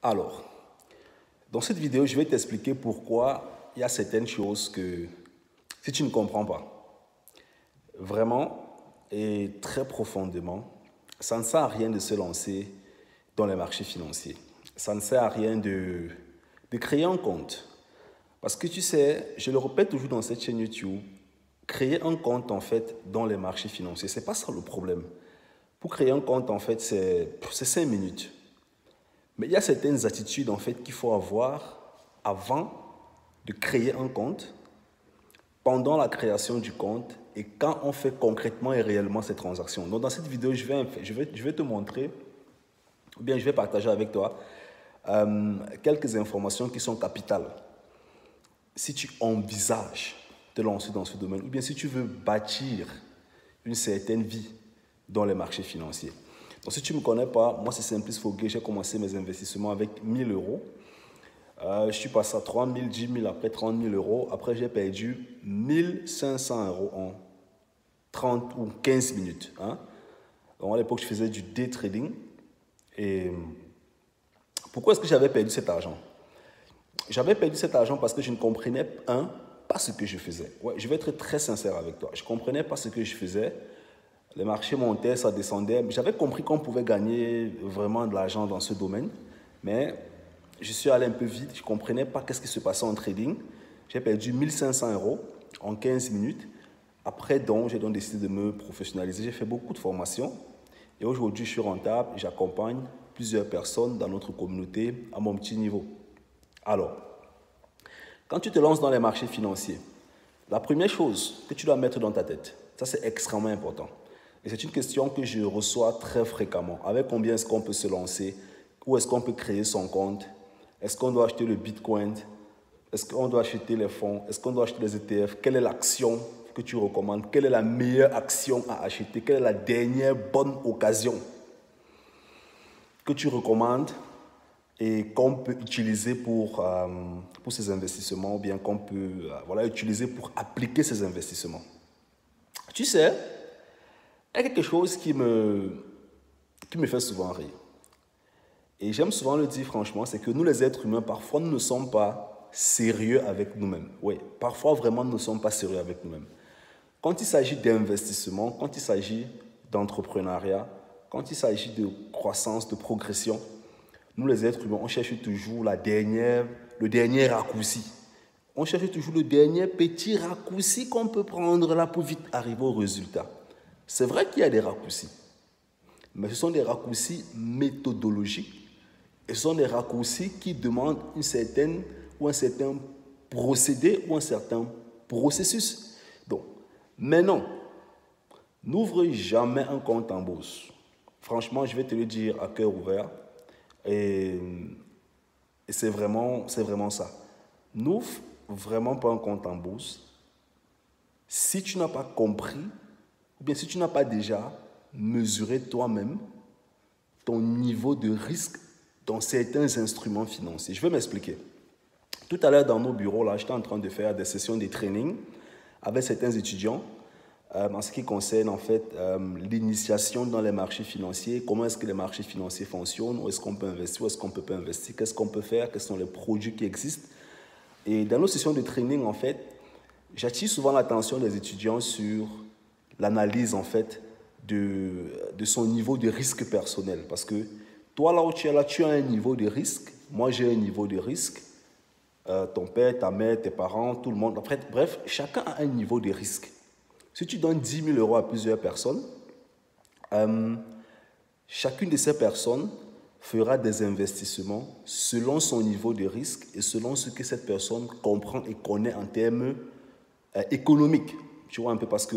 Alors, dans cette vidéo, je vais t'expliquer pourquoi il y a certaines choses que, si tu ne comprends pas, vraiment et très profondément, ça ne sert à rien de se lancer dans les marchés financiers. Ça ne sert à rien de créer un compte. Parce que tu sais, je le répète toujours dans cette chaîne YouTube, créer un compte en fait dans les marchés financiers, ce n'est pas ça le problème. Pour créer un compte en fait, c'est 5 minutes. Mais il y a certaines attitudes en fait qu'il faut avoir avant de créer un compte, pendant la création du compte et quand on fait concrètement et réellement ces transactions. Donc dans cette vidéo, je vais te montrer, ou bien je vais partager avec toi quelques informations qui sont capitales. Si tu envisages de te lancer dans ce domaine, ou bien si tu veux bâtir une certaine vie dans les marchés financiers. Donc si tu ne me connais pas, moi c'est Simplice Fogué, j'ai commencé mes investissements avec 1 000 euros. Je suis passé à 3 000, 10 000, après 30 000 euros. Après j'ai perdu 1 500 euros en 30 ou 15 minutes. Donc à l'époque je faisais du day trading. Et pourquoi est-ce que j'avais perdu cet argent? J'avais perdu cet argent parce que je ne comprenais pas ce que je faisais. Ouais, je vais être très sincère avec toi. Je ne comprenais pas ce que je faisais. Les marchés montaient, ça descendait. J'avais compris qu'on pouvait gagner vraiment de l'argent dans ce domaine. Mais je suis allé un peu vite. Je ne comprenais pas qu'est-ce qui se passait en trading. J'ai perdu 1 500 euros en 15 minutes. Après, j'ai donc décidé de me professionnaliser. J'ai fait beaucoup de formations. Et aujourd'hui, je suis rentable. J'accompagne plusieurs personnes dans notre communauté à mon petit niveau. Alors, quand tu te lances dans les marchés financiers, la première chose que tu dois mettre dans ta tête, ça c'est extrêmement important. Et c'est une question que je reçois très fréquemment. Avec combien est-ce qu'on peut se lancer? Où est-ce qu'on peut créer son compte? Est-ce qu'on doit acheter le Bitcoin? Est-ce qu'on doit acheter les fonds? Est-ce qu'on doit acheter les ETF? Quelle est l'action que tu recommandes? Quelle est la meilleure action à acheter? Quelle est la dernière bonne occasion que tu recommandes et qu'on peut utiliser pour ces investissements, ou bien qu'on peut utiliser pour appliquer ces investissements? Tu sais, il y a quelque chose qui me fait souvent rire. Et j'aime souvent le dire franchement, c'est que nous les êtres humains, parfois nous ne sommes pas sérieux avec nous-mêmes. Oui, parfois vraiment nous ne sommes pas sérieux avec nous-mêmes. Quand il s'agit d'investissement, quand il s'agit d'entrepreneuriat, quand il s'agit de croissance, de progression, nous les êtres humains, on cherche toujours le dernier raccourci. On cherche toujours le dernier petit raccourci qu'on peut prendre là pour vite arriver au résultat. C'est vrai qu'il y a des raccourcis, mais ce sont des raccourcis méthodologiques et ce sont des raccourcis qui demandent un certain procédé ou un certain processus. Donc, maintenant, n'ouvre jamais un compte en bourse. Franchement, je vais te le dire à cœur ouvert. Et c'est vraiment ça. N'ouvre vraiment pas un compte en bourse si tu n'as pas compris, ou bien si tu n'as pas déjà mesuré toi-même ton niveau de risque dans certains instruments financiers. Je vais m'expliquer. Tout à l'heure dans nos bureaux, là, j'étais en train de faire des sessions de training avec certains étudiants en ce qui concerne en fait l'initiation dans les marchés financiers, comment est-ce que les marchés financiers fonctionnent, où est-ce qu'on peut investir, où est-ce qu'on ne peut pas investir, qu'est-ce qu'on peut faire, quels sont les produits qui existent. Et dans nos sessions de training, en fait, j'attire souvent l'attention des étudiants sur l'analyse en fait de son niveau de risque personnel. Parce que toi, là où tu es là, tu as un niveau de risque, moi j'ai un niveau de risque, ton père, ta mère, tes parents, tout le monde. Bref, chacun a un niveau de risque. Si tu donnes 10 000 euros à plusieurs personnes, chacune de ces personnes fera des investissements selon son niveau de risque et selon ce que cette personne comprend et connaît en termes économiques. Tu vois un peu, parce que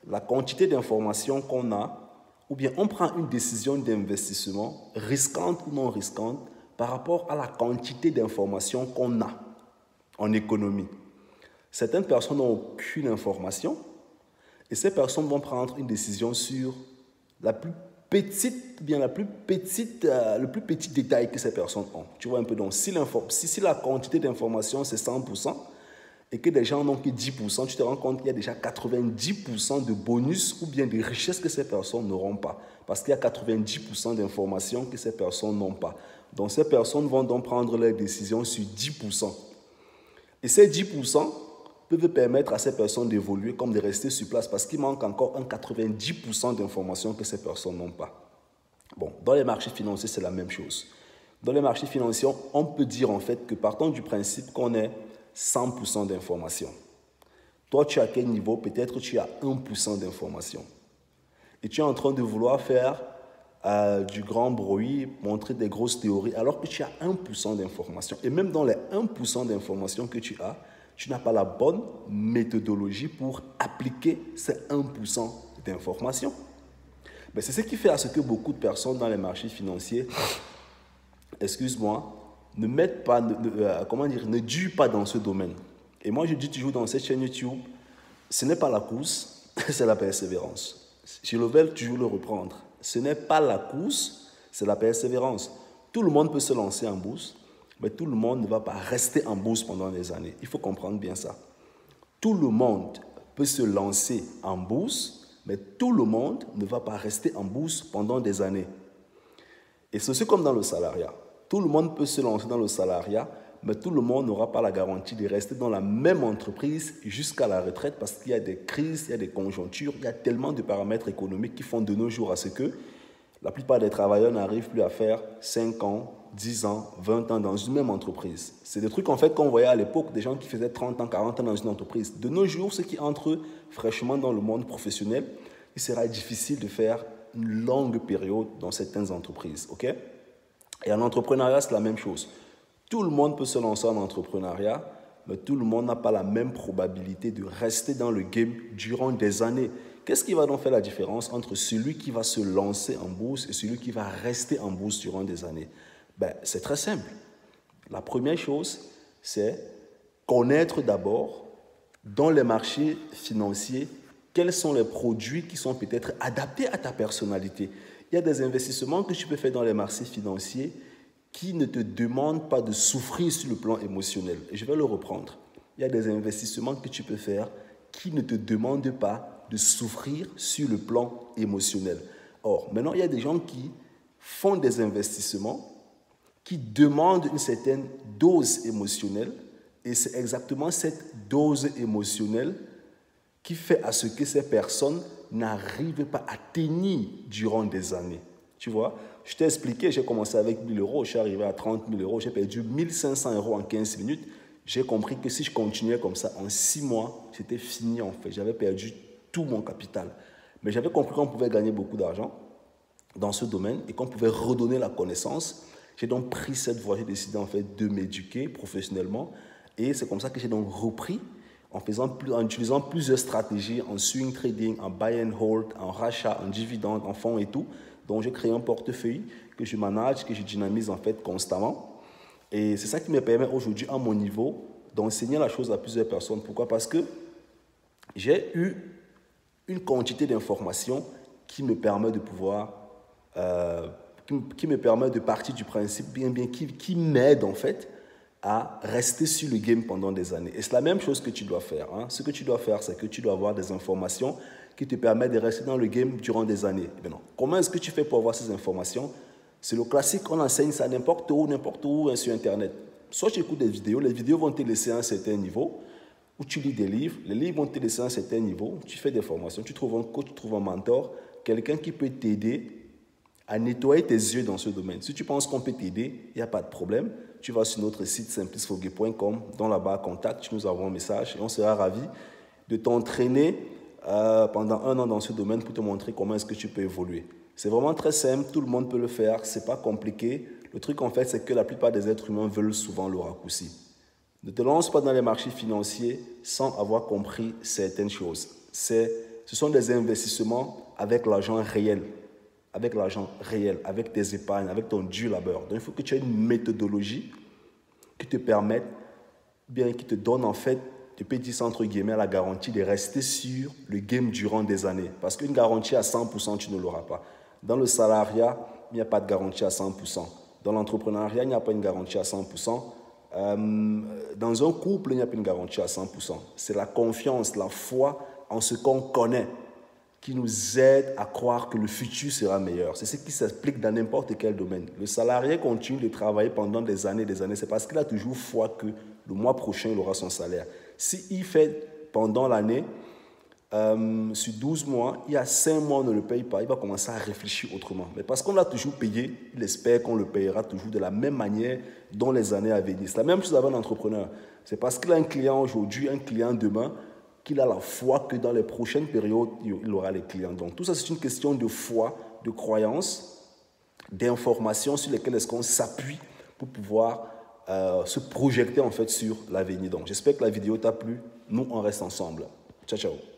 la quantité d'informations qu'on a, ou bien on prend une décision d'investissement, risquante ou non risquante, par rapport à la quantité d'informations qu'on a en économie. Certaines personnes n'ont aucune information, et ces personnes vont prendre une décision sur le plus petit détail que ces personnes ont. Tu vois un peu, donc si la quantité d'information c'est 100% et que des gens n'ont que 10%, tu te rends compte qu'il y a déjà 90% de bonus ou bien de richesses que ces personnes n'auront pas. Parce qu'il y a 90% d'informations que ces personnes n'ont pas. Donc, ces personnes vont donc prendre leurs décisions sur 10%. Et ces 10% peuvent permettre à ces personnes d'évoluer comme de rester sur place parce qu'il manque encore un 90% d'informations que ces personnes n'ont pas. Bon, dans les marchés financiers, c'est la même chose. Dans les marchés financiers, on peut dire en fait que partant du principe qu'on ait 100% d'informations. Toi, tu es à quel niveau? Peut-être tu as 1% d'informations. Et tu es en train de vouloir faire du grand bruit, montrer des grosses théories, alors que tu as 1% d'informations. Et même dans les 1% d'informations que tu n'as pas la bonne méthodologie pour appliquer ces 1% d'informations. Mais c'est ce qui fait à ce que beaucoup de personnes dans les marchés financiers, ne mettent pas, ne durent pas dans ce domaine. Et moi, je dis toujours dans cette chaîne YouTube, ce n'est pas la course, c'est la persévérance. Je vais toujours le reprendre. Ce n'est pas la course, c'est la persévérance. Tout le monde peut se lancer en bourse, mais tout le monde ne va pas rester en bourse pendant des années. Il faut comprendre bien ça. Tout le monde peut se lancer en bourse, mais tout le monde ne va pas rester en bourse pendant des années. Et c'est comme dans le salariat. Tout le monde peut se lancer dans le salariat, mais tout le monde n'aura pas la garantie de rester dans la même entreprise jusqu'à la retraite parce qu'il y a des crises, il y a des conjonctures, il y a tellement de paramètres économiques qui font de nos jours à ce que la plupart des travailleurs n'arrivent plus à faire 5 ans, 10 ans, 20 ans dans une même entreprise. C'est des trucs en fait qu'on voyait à l'époque, des gens qui faisaient 30 ans, 40 ans dans une entreprise. De nos jours, ceux qui entrent fraîchement dans le monde professionnel, il sera difficile de faire une longue période dans certaines entreprises. Ok? Et en entrepreneuriat, c'est la même chose. Tout le monde peut se lancer en entrepreneuriat, mais tout le monde n'a pas la même probabilité de rester dans le game durant des années. Qu'est-ce qui va donc faire la différence entre celui qui va se lancer en bourse et celui qui va rester en bourse durant des années? C'est très simple. La première chose, c'est connaître d'abord dans les marchés financiers quels sont les produits qui sont peut-être adaptés à ta personnalité. Il y a des investissements que tu peux faire dans les marchés financiers qui ne te demandent pas de souffrir sur le plan émotionnel. Et je vais le reprendre. Il y a des investissements que tu peux faire qui ne te demandent pas de souffrir sur le plan émotionnel. Or, maintenant, il y a des gens qui font des investissements qui demandent une certaine dose émotionnelle et c'est exactement cette dose émotionnelle qui fait à ce que ces personnes n'arrivent pas à tenir durant des années. Tu vois, je t'ai expliqué, j'ai commencé avec 1 000 €, je suis arrivé à 30 000 €, j'ai perdu 1 500 € en 15 minutes. J'ai compris que si je continuais comme ça, en 6 mois, c'était fini en fait. J'avais perdu tout mon capital. Mais j'avais compris qu'on pouvait gagner beaucoup d'argent dans ce domaine et qu'on pouvait redonner la connaissance. J'ai donc pris cette voie, j'ai décidé en fait de m'éduquer professionnellement et c'est comme ça que j'ai donc repris en utilisant plusieurs stratégies en swing trading, en buy and hold, en rachat, en dividende, en fonds et tout. Donc j'ai créé un portefeuille que je manage, que je dynamise en fait constamment. Et c'est ça qui me permet aujourd'hui à mon niveau d'enseigner la chose à plusieurs personnes. Pourquoi? Parce que j'ai eu une quantité d'informations qui me permet de pouvoir qui me permet de partir du principe qui m'aide en fait à rester sur le game pendant des années. Et c'est la même chose que tu dois faire. Hein. Ce que tu dois faire, c'est que tu dois avoir des informations qui te permettent de rester dans le game durant des années. Maintenant, comment est-ce que tu fais pour avoir ces informations? C'est le classique, on enseigne ça n'importe où sur Internet. Soit tu écoutes des vidéos, les vidéos vont te laisser à un certain niveau, ou tu lis des livres, les livres vont te laisser à un certain niveau, tu fais des formations, tu trouves un coach, tu trouves un mentor, quelqu'un qui peut t'aider à nettoyer tes yeux dans ce domaine. Si tu penses qu'on peut t'aider, il n'y a pas de problème. Tu vas sur notre site simplicefogé.com, dans la barre contact, tu nous envoies un message et on sera ravis de t'entraîner pendant 1 an dans ce domaine pour te montrer comment est-ce que tu peux évoluer. C'est vraiment très simple, tout le monde peut le faire, ce n'est pas compliqué. Le truc en fait, c'est que la plupart des êtres humains veulent souvent le raccourci. Ne te lance pas dans les marchés financiers sans avoir compris certaines choses. Ce sont des investissements avec l'argent réel. Avec tes épargnes, avec ton dur labeur. Donc, il faut que tu aies une méthodologie qui te permette, qui te donne en fait, tu peux dire ça entre guillemets, la garantie de rester sur le game durant des années. Parce qu'une garantie à 100%, tu ne l'auras pas. Dans le salariat, il n'y a pas de garantie à 100%. Dans l'entrepreneuriat, il n'y a pas une garantie à 100%. Dans un couple, il n'y a pas une garantie à 100%. C'est la confiance, la foi en ce qu'on connaît qui nous aide à croire que le futur sera meilleur. C'est ce qui s'applique dans n'importe quel domaine. Le salarié continue de travailler pendant des années, c'est parce qu'il a toujours foi que le mois prochain, il aura son salaire. S'il fait pendant l'année, sur 12 mois, il y a 5 mois, on ne le paye pas, il va commencer à réfléchir autrement. Mais parce qu'on l'a toujours payé, il espère qu'on le payera toujours de la même manière dans les années à venir. C'est la même chose avec un entrepreneur. C'est parce qu'il a un client aujourd'hui, un client demain, qu'il a la foi que dans les prochaines périodes, il aura les clients. Donc tout ça, c'est une question de foi, de croyance, d'informations sur lesquelles est-ce qu'on s'appuie pour pouvoir se projeter en fait sur l'avenir. Donc j'espère que la vidéo t'a plu. Nous, on reste ensemble. Ciao, ciao.